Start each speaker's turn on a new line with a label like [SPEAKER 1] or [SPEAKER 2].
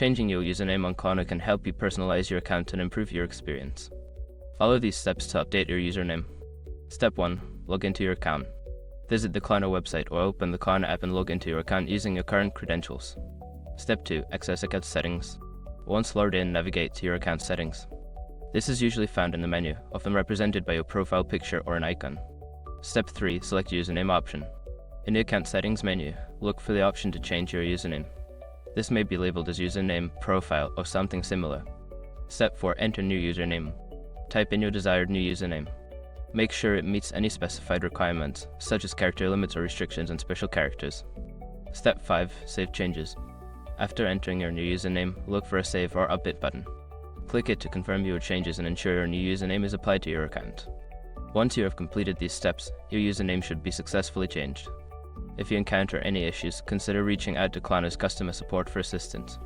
[SPEAKER 1] Changing your username on Klarna can help you personalize your account and improve your experience. Follow these steps to update your username. Step 1. Log into your account. Visit the Klarna website or open the Klarna app and log into your account using your current credentials. Step 2. Access account settings. Once logged in, navigate to your account settings. This is usually found in the menu, often represented by your profile picture or an icon. Step 3. Select username option. In the account settings menu, look for the option to change your username. This may be labeled as username, profile, or something similar. Step 4. Enter new username. Type in your desired new username. Make sure it meets any specified requirements, such as character limits or restrictions on special characters. Step 5. Save changes. After entering your new username, look for a Save or Update button. Click it to confirm your changes and ensure your new username is applied to your account. Once you have completed these steps, your username should be successfully changed. If you encounter any issues, consider reaching out to Klarna's customer support for assistance.